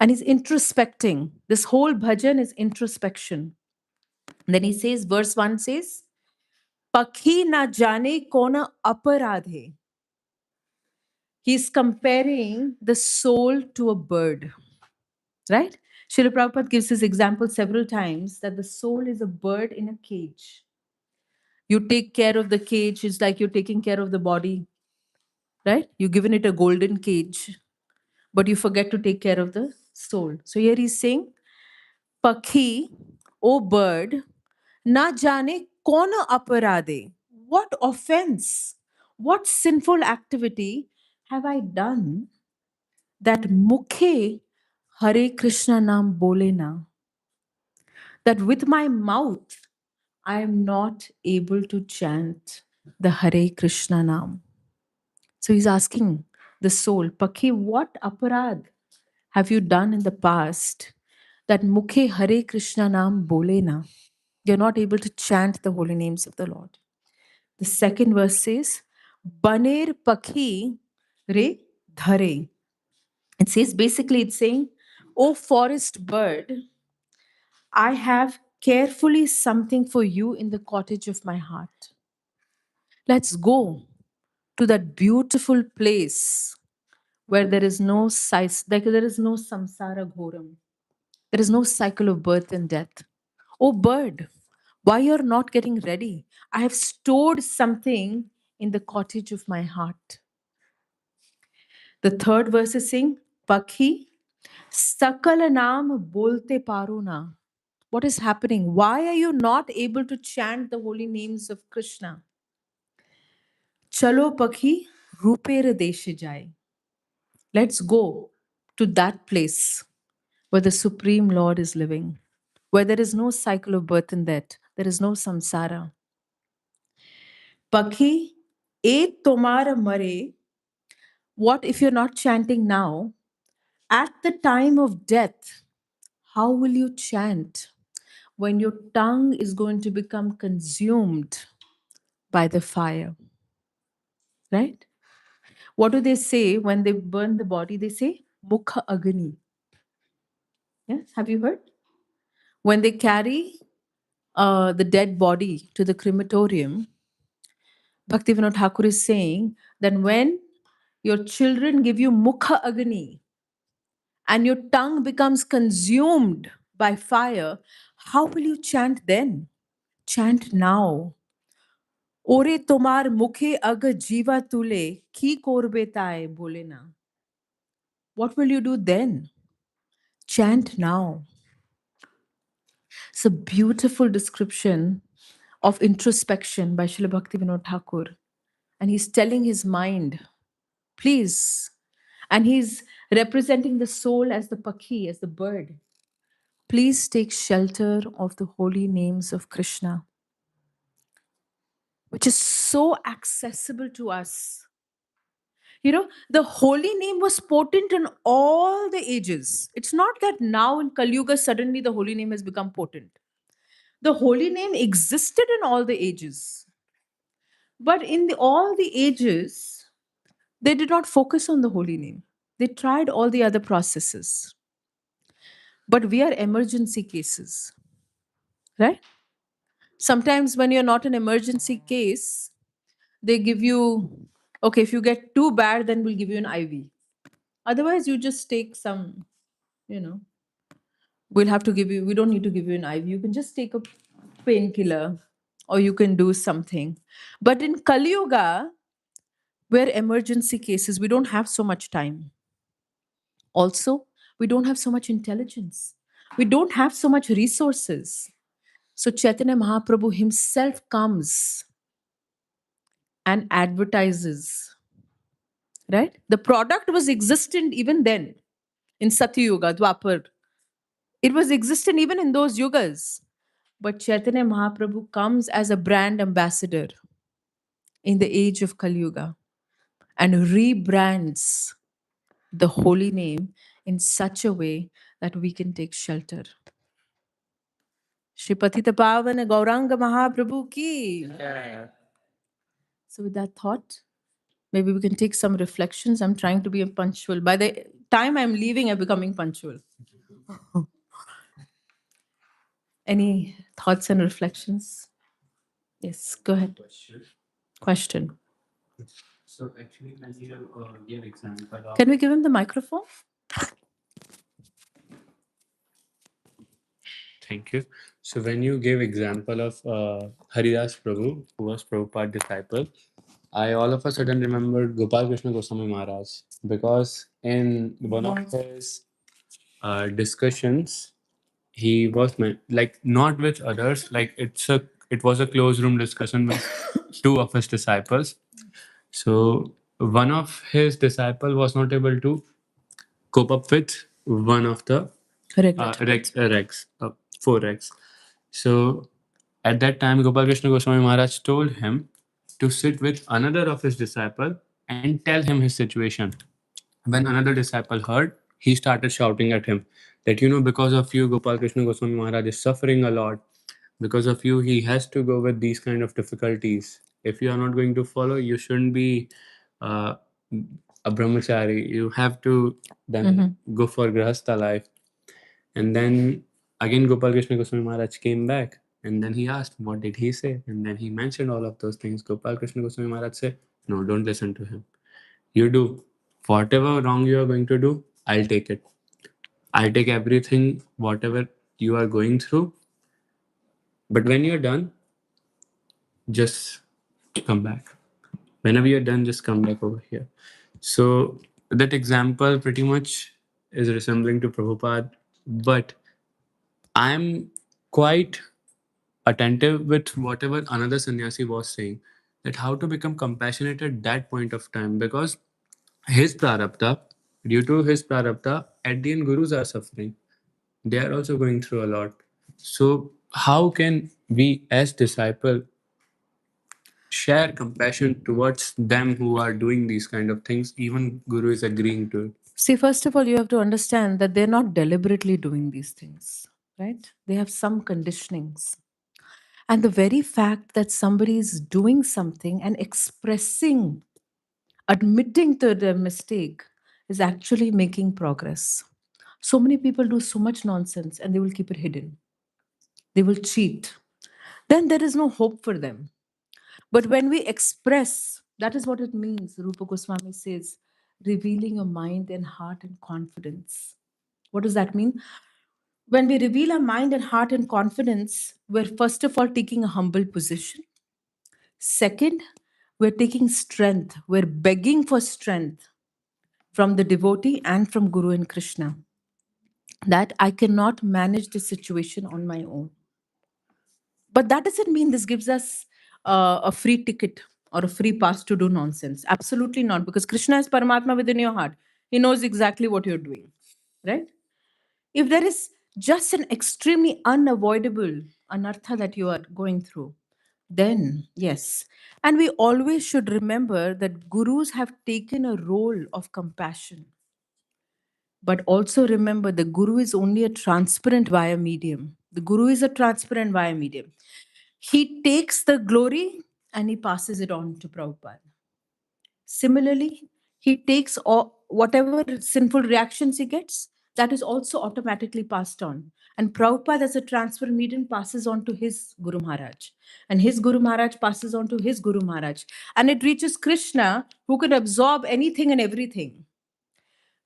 And he's introspecting. This whole bhajan is introspection. And then he says, verse 1 says, Pakhi na jane kona aparadhe. He's comparing the soul to a bird, right? Srila Prabhupada gives this example several times that the soul is a bird in a cage. You take care of the cage, it's like you're taking care of the body, right? You've given it a golden cage, but you forget to take care of the soul. So here he's saying, Pakhi, O bird, na jane kona aparade. What offense, what sinful activity have I done that mukhe Hare Krishna nam bole na? That with my mouth I am not able to chant the Hare Krishna nam. So he's asking the soul, Pakhi, what aparad have you done in the past that mukhe Hare Krishna nam bole na? You're not able to chant the holy names of the Lord. The second verse says, Baner Pakhi Re Dhare. It says, basically, it's saying, O forest bird, I have carefully something for you in the cottage of my heart. Let's go to that beautiful place where there is no size, like there is no samsara ghoram. There is no cycle of birth and death. Oh bird, why you're not getting ready? I have stored something in the cottage of my heart. The third verse is saying, Pakhi, sakala naam bolte paro na. What is happening? Why are you not able to chant the holy names of Krishna? Chalo Pakhi, rupera deshe jai. Let's go to that place where the Supreme Lord is living, where there is no cycle of birth and death, there is no samsara. Pakhi, e tomara mare. What if you're not chanting now? At the time of death, how will you chant when your tongue is going to become consumed by the fire? Right? What do they say when they burn the body? They say, Mukha Agni. Yes, have you heard? When they carry the dead body to the crematorium, Bhaktivinoda Thakur is saying that when your children give you Mukha Agni and your tongue becomes consumed by fire, how will you chant then? Chant now. Ore tomar mukhe ag jiva tule ki korbe tae bole na. What will you do then? Chant now. It's a beautiful description of introspection by Srila Bhaktivinoda Thakur. And he's telling his mind, please. And he's representing the soul as the pakhi, as the bird. Please take shelter of the holy names of Krishna, which is so accessible to us. You know, the holy name was potent in all the ages. It's not that now in Kali Yuga, suddenly the holy name has become potent. The holy name existed in all the ages. But in all the ages, they did not focus on the holy name. They tried all the other processes. But we are emergency cases, right? Sometimes when you're not an emergency case, they give you, okay, if you get too bad, then we'll give you an IV. Otherwise, you just take some, you know, we'll have to give you, we don't need to give you an IV. You can just take a painkiller or you can do something. But in Kali Yuga, we're emergency cases, we don't have so much time. Also, we don't have so much intelligence. We don't have so much resources. So Chaitanya Mahaprabhu himself comes and advertises, right? The product was existent even then in Satyuga, Dwapar. It was existent even in those yugas. But Chaitanya Mahaprabhu comes as a brand ambassador in the age of Kali Yuga and rebrands the holy name in such a way that we can take shelter. Shri Patita Pavana Gauranga Mahaprabhu ki. So with that thought, maybe we can take some reflections. I'm trying to be punctual. By the time I'm leaving, I'm becoming punctual. Any thoughts and reflections? Yes, go ahead. Question. So actually, when you give example of Can we give him the microphone? Thank you. So when you gave example of Haridas Prabhu, who was Prabhupada disciple, I all of a sudden remembered Gopal Krishna Goswami Maharaj because in one of his discussions, he was like not with others, like it was a closed room discussion with two of his disciples. So one of his disciple was not able to cope up with one of the Correct. four Rex. So at that time, Gopal Krishna Goswami Maharaj told him to sit with another of his disciple and tell him his situation. When another disciple heard, he started shouting at him that, because of you, Gopal Krishna Goswami Maharaj is suffering a lot. Because of you, he has to go with these kind of difficulties. If you are not going to follow, you shouldn't be uh, a brahmachari. You have to then go for grahastha life. And then again, Gopal Krishna Goswami Maharaj came back and then he asked, what did he say? And then he mentioned all of those things. Gopal Krishna Goswami Maharaj said, no, don't listen to him. You do whatever wrong you are going to do, I'll take it. I'll take everything, whatever you are going through. But when you're done, just come back. Whenever you're done, just come back over here. So that example pretty much is resembling to Prabhupada, but I'm quite attentive with whatever another sannyasi was saying, that how to become compassionate at that point of time, because his prarabdha, due to his prarabdha, at the end gurus are suffering. They are also going through a lot. So how can we as disciple share compassion towards them who are doing these kind of things? Even guru is agreeing to it. See, first of all, you have to understand that they're not deliberately doing these things, right? They have some conditionings. And the very fact that somebody is doing something and expressing, admitting to their mistake is actually making progress. So many people do so much nonsense and they will keep it hidden. They will cheat. Then there is no hope for them. But when we express, that is what it means. Rupa Goswami says, revealing your mind and heart and confidence. What does that mean? When we reveal our mind and heart and confidence, we're first of all taking a humble position. Second, we're taking strength. We're begging for strength from the devotee and from Guru and Krishna that I cannot manage the situation on my own. But that doesn't mean this gives us a free ticket or a free pass to do nonsense. Absolutely not, because Krishna is Paramatma within your heart. He knows exactly what you're doing, right? If there is just an extremely unavoidable anartha that you are going through, then yes. And we always should remember that gurus have taken a role of compassion. But also remember the guru is only a transparent via medium. The guru is a transparent via medium. He takes the glory and he passes it on to Prabhupada. Similarly, he takes all, whatever sinful reactions he gets, that is also automatically passed on. And Prabhupada, as a transfer medium, passes on to his Guru Maharaj. And his Guru Maharaj passes on to his Guru Maharaj. And it reaches Krishna, who can absorb anything and everything.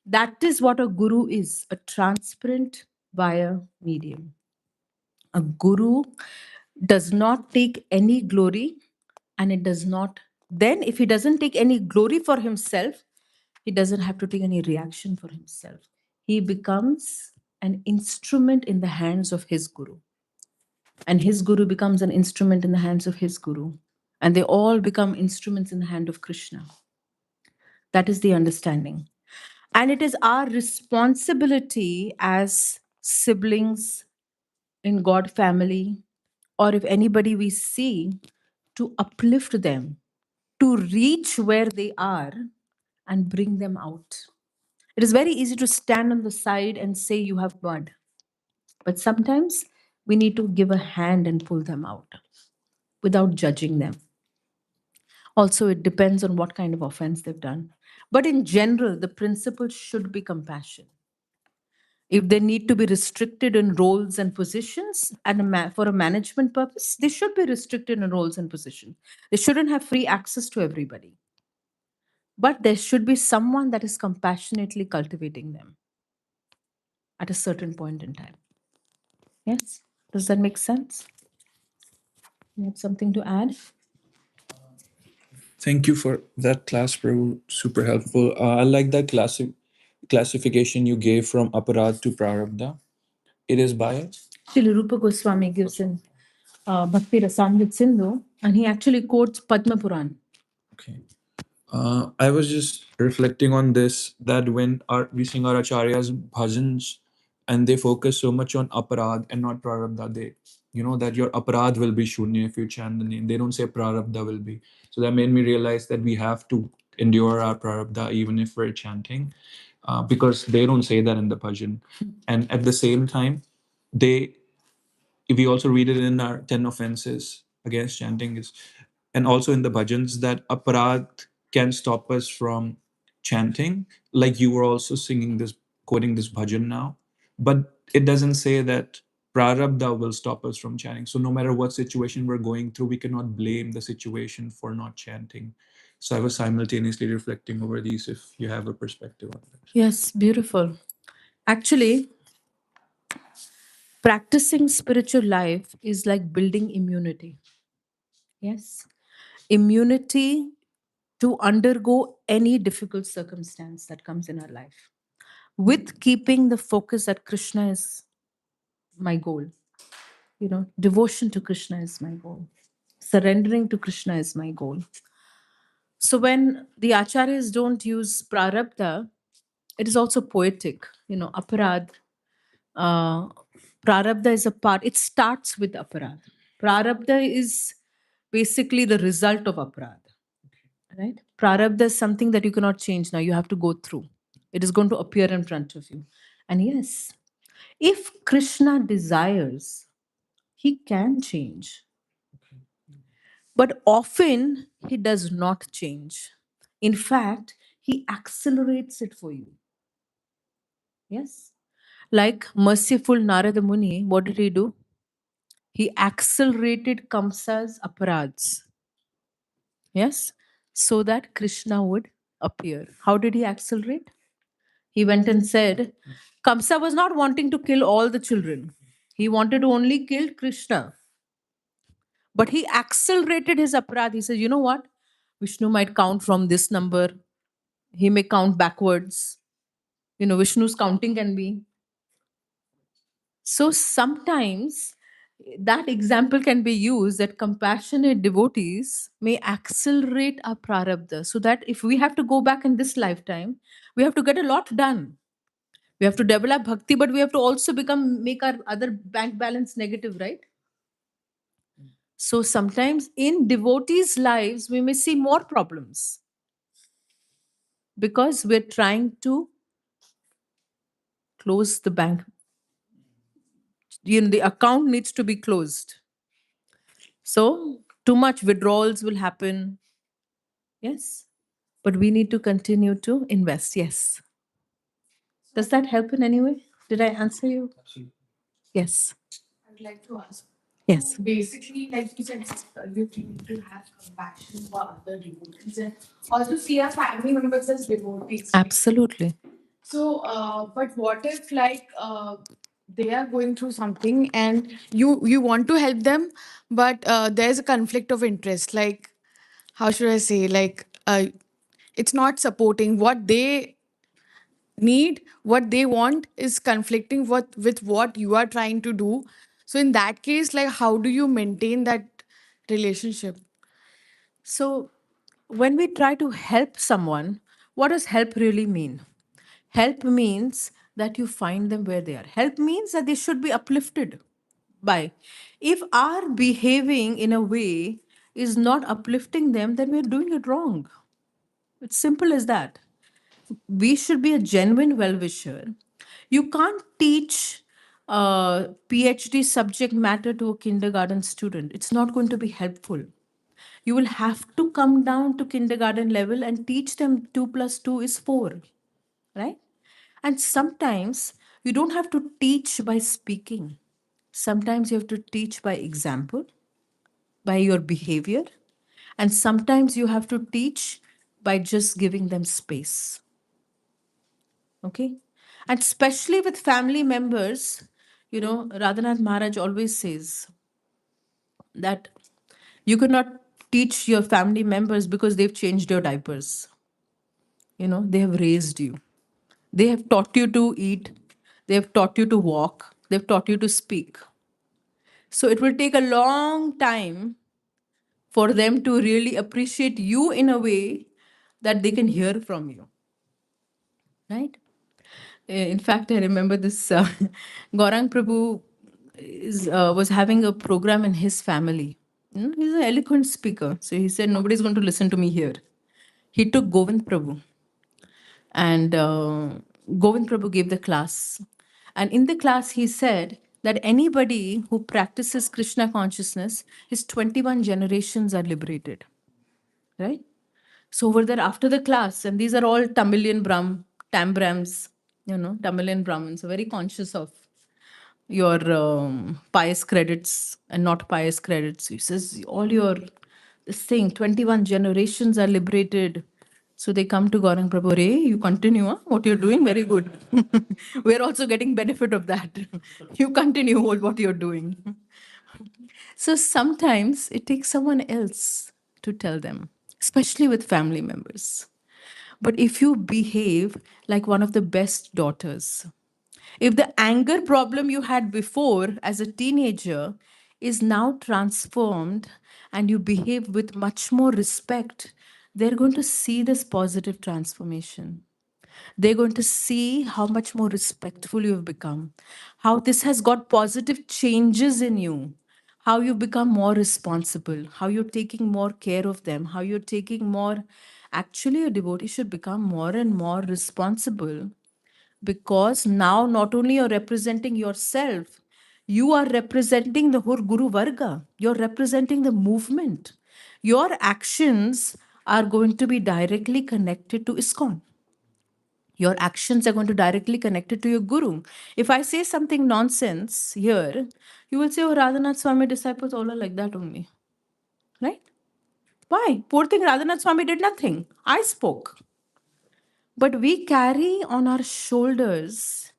That is what a guru is, a transparent via medium. A guru does not take any glory, and it does not, then if he doesn't take any glory for himself, he doesn't have to take any reaction for himself. He becomes an instrument in the hands of his guru, and his guru becomes an instrument in the hands of his guru, and they all become instruments in the hand of Krishna. That is the understanding. And it is our responsibility as siblings in God family, or if anybody we see, to uplift them, to reach where they are and bring them out. It is very easy to stand on the side and say you have God, but sometimes we need to give a hand and pull them out without judging them. Also, it depends on what kind of offense they've done. But in general, the principle should be compassion. If they need to be restricted in roles and positions and for a management purpose, they should be restricted in roles and positions. They shouldn't have free access to everybody. But there should be someone that is compassionately cultivating them at a certain point in time. Yes? Does that make sense? You have something to add? Thank you for that class, Prabhu. Super helpful. I like that classification you gave from aparad to prarabdha. It is by Srila Rupa Goswami gives in Bhakti Rasamrit Sindhu, and he actually quotes Padma Puran. okay. I was just reflecting on this that when we sing our acharyas bhajans and they focus so much on aparad and not prarabdha, they that your aparad will be shunya if you chant the name. They don't say prarabdha will be. So that made me realize that we have to endure our prarabdha even if we're chanting, because they don't say that in the bhajan. And at the same time, they we also read it in our 10 offenses against chanting is, and also in the bhajans, that aparad can stop us from chanting, like you were also singing this, quoting this bhajan now, but it doesn't say that prarabdha will stop us from chanting. So no matter what situation we're going through, we cannot blame the situation for not chanting. So I was simultaneously reflecting over these, if you have a perspective on that. Yes, beautiful. Actually, practicing spiritual life is like building immunity. Yes. Immunity to undergo any difficult circumstance that comes in our life, with keeping the focus that Krishna is my goal. Devotion to Krishna is my goal. Surrendering to Krishna is my goal. So when the acharyas don't use prarabdha, it is also poetic. Aparad. Uh, prarabdha is a part. It starts with aparad. Prarabdha is basically the result of aparad. Right? Prarabdha is something that you cannot change now. You have to go through. It is going to appear in front of you. And yes, if Krishna desires, he can change. But often he does not change. In fact, he accelerates it for you. Yes? Like merciful Narada Muni, what did he do? He accelerated Kamsa's aparads. Yes? So that Krishna would appear. How did he accelerate? He went and said, Kamsa was not wanting to kill all the children. He wanted to only kill Krishna. But he accelerated his aparad. He said, you know what? Vishnu might count from this number. He may count backwards. Vishnu's counting can be. So sometimes that example can be used that compassionate devotees may accelerate our prarabdha so that if we have to go back in this lifetime, we have to get a lot done. We have to develop bhakti, but we have to also make our other bank balance negative, right? So sometimes in devotees' lives, we may see more problems because we're trying to close the bank. The account needs to be closed. So too much withdrawals will happen. Yes. But we need to continue to invest. Yes. Does that help in any way? Did I answer you? Yes. I would like to ask. Yes. Basically, like you said, you need to have compassion for other devotees and also see our family members as devotees. Right? Absolutely. So, but what if they are going through something and you want to help them, but there's a conflict of interest. Like, how should I say? Like, it's not supporting what they need, what they want is conflicting with what you are trying to do. So in that case, like, how do you maintain that relationship? So when we try to help someone, what does help really mean? Help means that you find them where they are. Help means that they should be uplifted by. If our behaving in a way is not uplifting them, then we're doing it wrong. It's simple as that. We should be a genuine well wisher. You can't teach PhD subject matter to a kindergarten student, it's not going to be helpful. You will have to come down to kindergarten level and teach them 2 plus 2 is 4, right? And sometimes you don't have to teach by speaking. Sometimes you have to teach by example, by your behavior, and sometimes you have to teach by just giving them space. Okay? And especially with family members, Radhanath Maharaj always says that you cannot teach your family members because they've changed your diapers. They have raised you. They have taught you to eat. They have taught you to walk. They've taught you to speak. So it will take a long time for them to really appreciate you in a way that they can hear from you. Right? In fact, I remember this Gaurang Prabhu was having a program in his family. He's an eloquent speaker. So he said, nobody's going to listen to me here. He took Govind Prabhu. And Govind Prabhu gave the class. And in the class, he said that anybody who practices Krishna consciousness, his 21 generations are liberated. Right? So over there after the class, and these are all Tambrams, Tamilian Brahmins, are very conscious of your pious credits and not pious credits. He says all your this thing, 21 generations are liberated. So they come to Gaurang Prabhu, Ray, you continue, huh? What you're doing, very good. We're also getting benefit of that. You continue what you're doing. So sometimes it takes someone else to tell them. especially with family members. But if you behave like one of the best daughters, if the anger problem you had before as a teenager is now transformed and you behave with much more respect, they're going to see this positive transformation. They're going to see how much more respectful you've become, how this has got positive changes in you, how you become more responsible, how you're taking more care of them, how you're taking more. Actually, a devotee should become more and more responsible, because now not only you're representing yourself, you are representing the whole Guru Varga, you're representing the movement. Your actions are going to be directly connected to ISKCON. Your actions are going to directly connect it to your guru. If I say something nonsense here, you will say, oh, Radhanath Swami disciples all are like that only. Right? Why? Poor thing, Radhanath Swami did nothing. I spoke. But we carry on our shoulders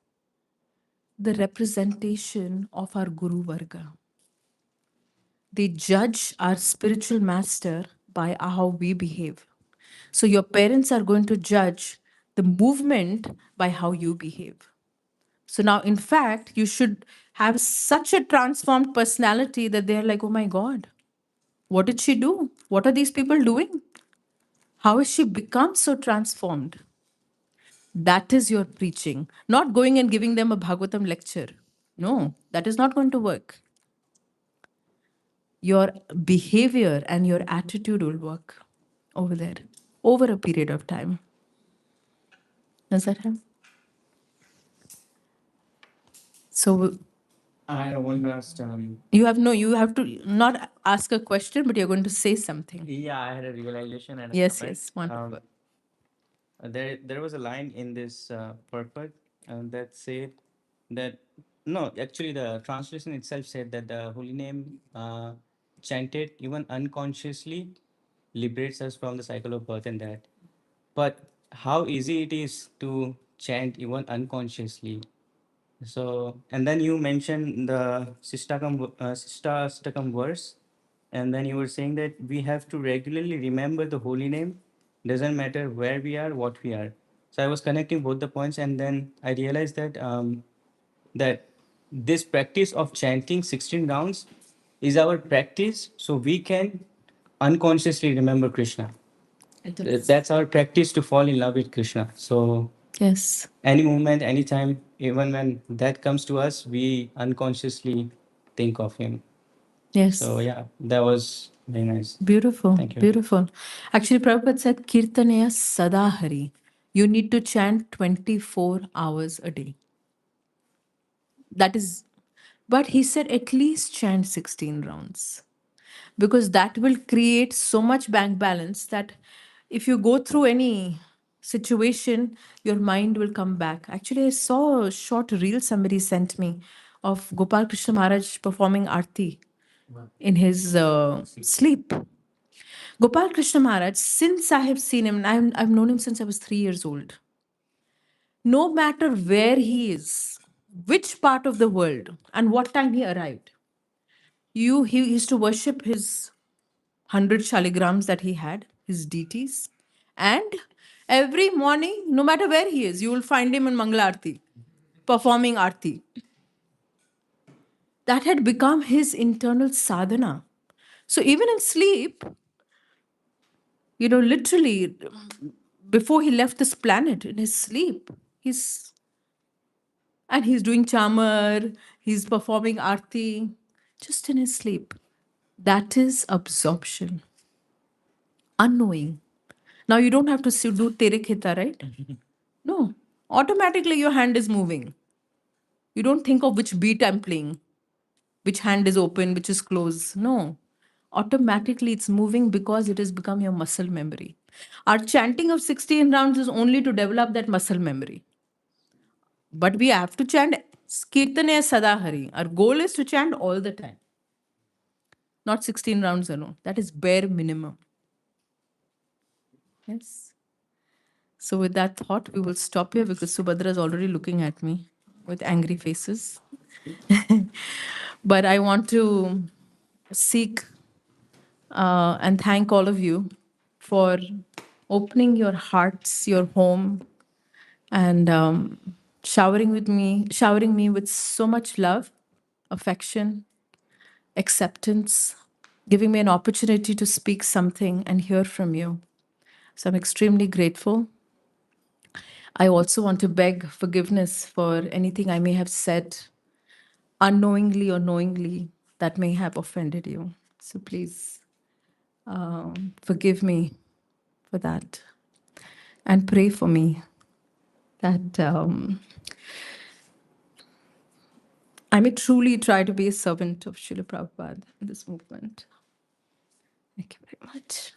the representation of our Guru Varga. They judge our spiritual master by how we behave. So your parents are going to judge the movement by how you behave. So now, in fact, you should have such a transformed personality that they're like, oh my God, what did she do? What are these people doing? How has she become so transformed? That is your preaching, not going and giving them a Bhagavatam lecture. No, that is not going to work. Your behavior and your attitude will work over there over a period of time. Does that help? So I want to ask, you have to not ask a question, but you're going to say something. Yeah, I had a realization and a Yes, comment. yes, wonderful. There was a line in this purport that said that no, actually the translation itself said that the holy name chanted even unconsciously liberates us from the cycle of birth and death. But how easy it is to chant even unconsciously. So, and then you mentioned the Sistastakam verse, and then you were saying that we have to regularly remember the holy name, doesn't matter where we are, what we are. So I was connecting both the points, and then I realized that this practice of chanting 16 rounds is our practice, so we can unconsciously remember Krishna. That's our practice to fall in love with Krishna. So Yes, any moment, anytime, even when that comes to us, we unconsciously think of him. yes. So yeah, that was very nice. Beautiful, Thank you. beautiful. Actually, Prabhupada said, Kirtanaya Sadahari. You need to chant 24 hours a day. That is, but he said at least chant 16 rounds, because that will create so much bank balance that if you go through any situation, your mind will come back. Actually, I saw a short reel somebody sent me of Gopal Krishna Maharaj performing Aarti in his sleep. Gopal Krishna Maharaj, since I have seen him, I've known him since I was 3 years old. No matter where he is, which part of the world, and what time he arrived, he used to worship his 100 shaligrams that he had, his deities. And every morning, no matter where he is, you will find him in Mangala Aarti, performing Aarti. That had become his internal sadhana. So even in sleep, literally, before he left this planet, in his sleep, he's doing chamar, he's performing Aarti, just in his sleep. That is absorption, unknowing. Now you don't have to do tere kheta, right? No. Automatically your hand is moving. You don't think of which beat I'm playing, which hand is open, which is closed. No. Automatically it's moving because it has become your muscle memory. Our chanting of 16 rounds is only to develop that muscle memory. But we have to chant Kirtane Sadahari. Our goal is to chant all the time, not 16 rounds alone. That is bare minimum. Yes. So, with that thought, we will stop here because Subhadra is already looking at me with angry faces. But I want to seek and thank all of you for opening your hearts, your home, and showering me with so much love, affection, acceptance, giving me an opportunity to speak something and hear from you. So I'm extremely grateful. I also want to beg forgiveness for anything I may have said unknowingly or knowingly that may have offended you. So please forgive me for that and pray for me that I may truly try to be a servant of Srila Prabhupada in this movement. Thank you very much.